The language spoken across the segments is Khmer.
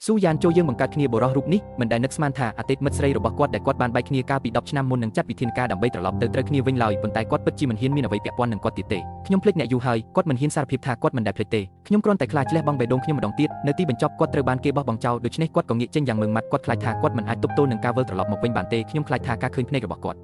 ស៊ូយ៉ានចូលយើងបង្កើតគ្នាបរិះរូបនេះមិនដែលនឹកស្មានថាអតីតមិត្តស្រីរបស់គាត់ដែលគាត់បានបែកគ្នាកាលពី10ឆ្នាំមុននឹងចាត់វិធានការដើម្បីត្រឡប់ទៅត្រូវគ្នាវិញឡើយប៉ុន្តែគាត់ពិតជាមិនហ៊ានមានអ្វីពាក់ព័ន្ធនឹងគាត់ទៀតទេខ្ញុំភ្លេចអ្នកយូរហើយគាត់មិនហ៊ានសារភាពថាគាត់មិនដែលភ្លេចទេខ្ញុំគ្រាន់តែខ្លាចឆ្លេះបង់បេះដូងខ្ញុំម្ដងទៀតនៅទីបញ្ចប់គាត់ត្រូវបានគេបោះបង់ចោលដូច្នេះគាត់ក៏ងាកចេញយ៉ាងម៉ឺងម៉ាត់គាត់ខ្លាចថាគាត់មិនអាចទប់ទល់នឹងការវិលត្រឡប់មកវិញបានទេខ្ញុំខ្លាចថាការឃើញភ្នែករបស់គាត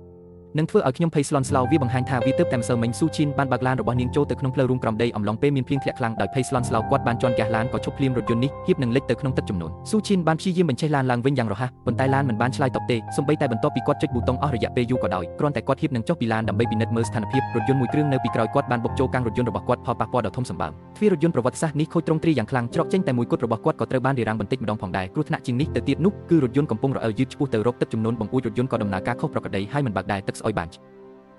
់នឹងធ្វើឲ្យខ្ញុំភ័យស្លន់ស្លោវាបង្ហាញថាវាទើបតែម្សិលមិញស៊ូឈីនបានបើកឡានរបស់នាងចូលទៅក្នុងផ្លូវរួមក្រំដីអំឡុងពេលមានភ្លៀងធ្លាក់ខ្លាំងដោយភ័យស្លន់ស្លោគាត់បានជន់ហ្គាសឡានក៏ឈប់ភ្លាមរថយន្តនេះហៀបនឹងលិចទៅក្នុងទឹកជំនន់ស៊ូឈីនបានព្យាយាមបញ្ឆេះឡានឡើងវិញយ៉ាងរហ័សប៉ុន្តែឡានមិនបានឆ្លើយតបទេសូម្បីតែបន្ទាប់ពីគាត់ចុចប៊ូតុងអស់រយៈពេលយូរក៏ដោយគ្រាន់តែគាត់ហៀបនឹងចុះពីឡានដើម្បីពិនិត្យមើលស្ថានភាពរថយន្តមួយគ្រឿងនៅពីក្រោយគាត់បានបុកចូលកាំងរថយន្តរបស់គាត់ផលប៉ះពាល់ដល់ធំសម្បើមទ្វាររថយន្តប្រវត្តិសាស្ត្រនេះខូចទ្រង់ទ្រាយយ៉ាងខ្លាំងច្រកចេញតែមួយគត់របស់គាត់ក៏ត្រូវបានរារាំងបន្តិចម្ដងផងដែរគ្រោះថ្នាក់ជាងនេះទៅទៀតនោះគឺរថយន្តកំពុងរអិលយឺតឆ្ពោះទៅរកទឹកជំនន់បង្អួចរថយន្តក៏ដំណើរការខុសប្រក្រតីហើយមិនបើកដែរទឹកស្អុយបាន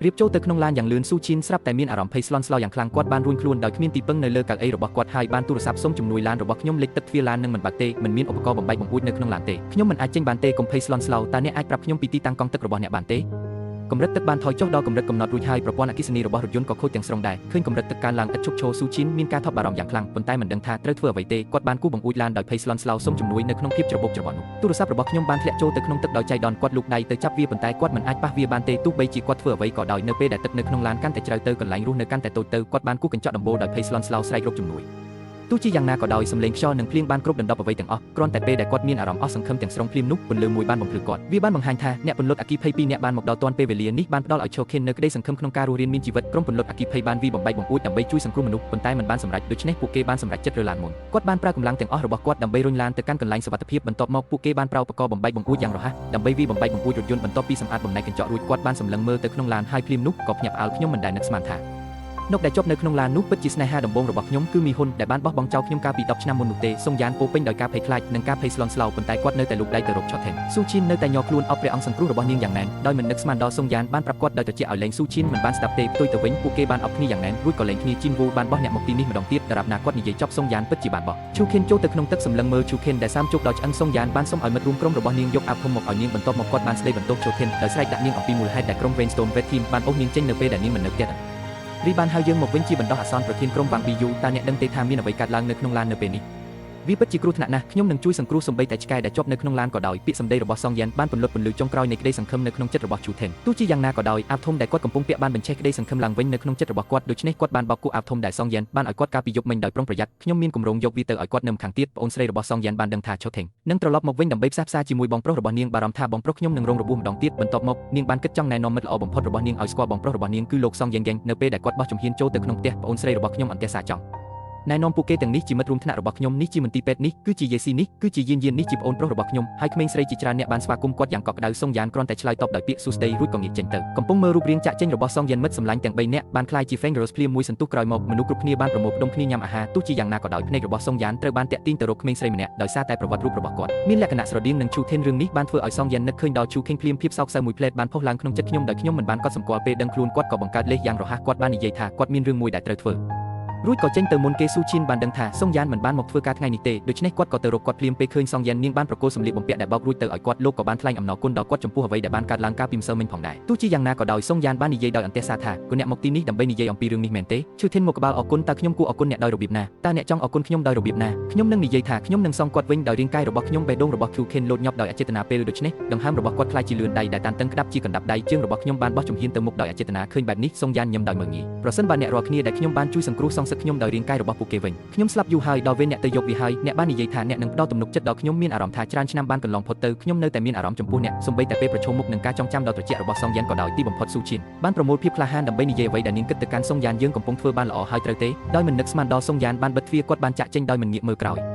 រៀបចូលទៅក្នុងឡានយ៉ាងលឿនស៊ូឈីនស្រាប់តែមានអារម្មណ៍ភ័យស្លន់ស្លោយ៉ាងខ្លាំងគាត់បានរួញខ្លួនដោយគ្មានទីពឹងនៅលើកៅអីរបស់គាត់ហើយបានទូរស័ព្ទសុំជំនួយឡានរបស់ខ្ញុំលិចទឹកទ្វារឡាននឹងមិនបើកទេមិនមានឧបករណ៍បំបែកបង្អួចនៅក្នុងឡានទេខ្ញុំមិនអាចចេញបានទេកុំភ័យស្លន់ស្លោតើអ្នកអាចប្រាប់ខ្ញុំពីទីតាំងកង់ទឹករបស់អ្នកបានទេកម្រិតទឹកបានថយចុះដល់កម្រិតកំណត់រួចហើយប្រព័ន្ធអគ្គិសនីរបស់រថយន្តក៏ខូចទាំងស្រុងដែរឃើញកម្រិតទឹកកើនឡើងឥតឈប់ឈរស៊ូឈីនមានការថប់បារម្ភយ៉ាងខ្លាំងប៉ុន្តែមិនដឹងថាត្រូវធ្វើអ្វីទេគាត់បានគូបង្អួចឡានដោយភ័យស្លន់ស្លោសុំជំនួយនៅក្នុងភាពច្របូកច្របល់នោះទូរស័ព្ទរបស់ខ្ញុំបានធ្លាក់ចូលទៅក្នុងទឹកដោយចៃដន្យគាត់លូកដៃទៅចាប់វាប៉ុន្តែគាត់មិនអាចប៉ះវាបានទេទោះបីជាគាត់ធ្វើអ្វីក៏ដោយនៅពេលដែលទឹកនៅក្នុងឡានកាន់តែជ្រៅទៅកន្លែងរស់នៅកាន់តែតូចទៅគាត់បានគូកញ្ចក់ដំបូលដោយភ័យស្លន់ស្លោស្រែករកជំនួយទោះជាយ៉ាងណាក៏ដោយសំឡេងខ្យល់និងភ្លៀងបានគ្រប់ដណ្ដប់អ្វីទាំងអស់គ្រាន់តែពេលដែលគាត់មានអារម្មណ៍អស់សង្ឃឹមទាំងស្រុងភ្លាមនោះពន្លឺមួយបានបំភ្លឺគាត់វាបានបង្ហាញថាអ្នកពន្លត់អគ្គិភ័យ2នាក់បានមកដល់ទាន់ពេលវេលានេះបានផ្ដល់ឲ្យឈូខិននៅក្តីសង្ឃឹមក្នុងការរស់រានមានជីវិតក្រុមពន្លត់អគ្គិភ័យបានវាបំបែកបង្អួចដើម្បីជួយសង្គ្រោះមនុស្សប៉ុន្តែមិនបានសម្រេចដូច្នេះពួកគេបានសម្រេចចិត្តរើឡានមុនគាត់បានប្រើកម្លាំងទាំងអស់របស់គាត់ដើម្បីរុញឡានទៅកាន់កន្លែងសុវត្ថិភាពបន្ទាប់មកពួកគេបានប្រើឧបករណ៍បំបែកបង្អួចយ៉ាងរហ័សដើម្បីវាបំបែកបង្អួចរថយន្តបន្ទាប់ពីសម្អាតបំណែកកញ្ចក់រួចគាត់បានសម្លឹងមើលទៅក្នុងឡានហើយភ្លាមនោះក៏ភ្ញាក់ផ្អើលខ្ញុំមិនដែលនឹកស្មានថានកដែលជាប់នៅក្នុងឡាននោះពិតជាស្នេហាដំបូងរបស់ខ្ញុំគឺមីហ៊ុនដែលបានបោះបង់ចោលខ្ញុំកាលពី10ឆ្នាំមុននោះទេសុងយ៉ានពោពេញដោយការភ័យខ្លាចនិងការភ័យស្លន់ស្លោប៉ុន្តែគាត់នៅតែលូកដៃទៅរកឆូថេនស៊ូឈីននៅតែញ័រខ្លួនអបព្រះអង្គសង្គ្រោះរបស់នាងយ៉ាងណែនដោយមិននឹកស្មានដល់សុងយ៉ានបានប្រាប់គាត់ដោយត្រជាក់ឲ្យលែងស៊ូឈីនមិនបានស្ដាប់ទេផ្ទុយទៅវិញពួកគេបានអបគ្នាយ៉ាងណែនរួចក៏លែងគ្នាជីនវូបានបោះអ្នកមកទីនេះម្ដងទៀតដរាបណាគាត់និយាយចប់សុងយ៉ានពិតជាបានបោះឈូខិនចូលទៅក្នុងទឹកសម្លឹងមើលឈូខិនដែលសាមជោគដល់ឆ្អឹងសុងយ៉ានបានសុំឲ្យមិត្តរួមក្រុមរបស់នាងយកអាវធំមកឲ្យនាងបន្ទាប់មកគាត់បានស្ដីបន្ទោសឈូខិនដោយស្រែកដាក់នាងអំពីមូលហេតុដែលក្រុម Rainstone Red Team បានអូសនាងចេញនៅពេលដែលនាងមិននៅផ្ទះរីបានហៅយើងមកវិញជាបណ្ដោះអាសន្នប្រធានក្រុមបាំង BU តើអ្នកដឹងទេថាមានអ្វីកើតឡើងនៅក្នុងឡាននៅពេលនេះវាពិតជាគ្រោះថ្នាក់ណាស់ខ្ញុំនឹងជួយសង្គ្រោះសំបីតែឆ្កែដែលជាប់នៅក្នុងឡានក៏ដោយពាក្យសម្ដីរបស់សងយ៉ានបានពន្លត់ពន្លឺចុងក្រោយនៃក្តីសង្ឃឹមនៅក្នុងចិត្តរបស់ឈូថេនទោះជាយ៉ាងណាក៏ដោយអាវធំដែលគាត់កំពុងពាក់បានបញ្ឆេះក្តីសង្ឃឹមឡើងវិញនៅក្នុងចិត្តរបស់គាត់ដូច្នេះគាត់បានបោកគក់អាវធំដែលសងយ៉ានបានឲ្យគាត់កាលពីយប់មិញដោយប្រុងប្រយ័ត្នខ្ញុំមានគម្រោងយកវាទៅឲ្យគាត់នៅម្ខាងទៀតប្អូនស្រីរបស់សងយ៉ានបានដឹងថាឈូថេននឹងត្រឡប់មកវិញដើម្បីផ្សះផ្សាជាមួយបងប្រុសរបស់នាងបារម្ភថាបងប្រុសខ្ញុំនឹងរងរបួសម្ដងទៀតបន្ទាប់មកនាងបានគិតចង់ណែនាំមិត្តល្អបំផុតរបស់នាងឲ្យស្គាល់បងប្រុសរបស់នាងគឺលោកសងយ៉េងយ៉េងនៅពេលដែលគាត់បោះជំហានចូលទៅក្នុងផ្ទះប្អូនស្រីរបស់ខ្ញុំអន្ទះសាចង់ណែនាំពួកគេទាំងនេះជាមិត្តរួមថ្នាក់របស់ខ្ញុំនេះជាមន្ទីរពេទ្យនេះគឺជាយេស៊ីនេះគឺជាយាននេះជាប្អូនប្រុសរបស់ខ្ញុំហើយក្មេងស្រីជាច្រើនអ្នកបានស្វាគមន៍គាត់យ៉ាងកក់ក្ដៅសុងយ៉ានគ្រាន់តែឆ្លើយតបដោយពាក្យសួស្ដីរួចក៏ងាកចេញទៅកំពុងមើលរូបរាងចាក់ចេញរបស់សងយ៉ានមិត្តសម្លាញ់ទាំង3នាក់បានក្លាយជា Fangirls ភ្លាមមួយសន្ទុះក្រោយមកមនុស្សគ្រប់គ្នាបានប្រមូលផ្ដុំគ្នាញ៉ាំអាហារទោះជាយ៉ាងណាក៏ដោយភ្នែករបស់សុងយ៉ានត្រូវបានតាក់ទាញទៅរកក្មេងស្រីម្នាក់ដោយសារតែប្រវត្តិរូបរបស់គាត់មានលក្ខណៈស្រដៀងនឹងឈូថេនរឿងនេះបានធ្វើឲ្យសងយ៉ាននឹកឃើញដល់ឈូខេងភ្លាមភាពសោកសៅមួយផ្លែតបានផុសឡើងក្នុងចិត្តខ្ញុំដោយខ្ញុំមិនបានកត់សម្គាល់ពេលដឹងខ្លួនគាត់ក៏បង្កើតលេសយ៉ាងរហ័សគាត់បាននិយាយថាគាត់មានរឿងមួយដែលត្រូវធ្វើរួចក៏ចេញទៅមុនគេស៊ូឈីនបានដឹងថាសុងយ៉ានមិនបានមកធ្វើការថ្ងៃនេះទេដូច្នេះគាត់ក៏ទៅរកគាត់ភ្លាមពេលឃើញសុងយ៉ាននាងបានប្រគល់សម្លៀកបំពាក់ដែលបោករួចទៅឲ្យគាត់លោកក៏បានថ្លែងអំណរគុណដល់គាត់ចំពោះអ្វីដែលបានកើតឡើងកាលពីម្សិលមិញផងដែរទោះជាយ៉ាងណាក៏ដោយសុងយ៉ានបាននិយាយដោយអន្ទះសារថាគូអ្នកមកទីនេះដើម្បីនិយាយអំពីរឿងនេះមែនទេឈឺធានមកក្បាលអរគុណតើខ្ញុំគួរអរគុណអ្នកដោយរបៀបណាតើអ្នកចង់អរគុណខ្ញុំដោយរបៀបណាខ្ញុំនឹងនិយាយថាខ្ញុំនឹងសងគាត់វិញដោយរាងកាយរបស់ខ្ញុំបេះដូងរបស់ឃ្យូខិនលោតញាប់ដោយអចេតនាពេលដូច្នេះដង្ហើមរបស់គាត់ខ្លាចជាលឿនដៃដែលតានតឹងក្តាប់ជាកណ្ដាប់ដៃជើងរបស់ខ្ញុំបានបោះជំហានទៅមុខដោយអចេតនាឃើញបែបនេះសុងយ៉ានញឹមដោយមើលងាយប្រសិនបើអ្នករាល់គ្នាដែលខ្ញុំបានជួយសង្គ្រោះសងសឹកខ្ញុំដោយរាងកាយរបស់ពួកគេវិញខ្ញុំស្លាប់យូរហើយដល់វេនអ្នកទៅយកវាហើយអ្នកបាននិយាយថាអ្នកនឹងផ្ដល់ទំនុកចិត្តដល់ខ្ញុំមានអារម្មណ៍ថាច្រើនឆ្នាំបានកន្លងផុតទៅខ្ញុំនៅតែមានអារម្មណ៍ចំពោះអ្នកសូម្បីតែពេលប្រឈមមុខនឹងការចងចាំដ៏ត្រជាក់របស់សុងយ៉ានក៏ដោយទីបំផុតស៊ូឈីនបានប្រមូលភាពក្លាហានដើម្បីនិយាយអ្វីដែលនាងគិតទៅកាន់សុងយ៉ានយើងកំពុងធ្វើបានល្អហើយត្រូវទេដោយមិននឹកស្មានដល់សុងយ៉ានបានបិទទ្វារគាត់បានចាក់ចេញដោយមិនងាកមើលក្រោយ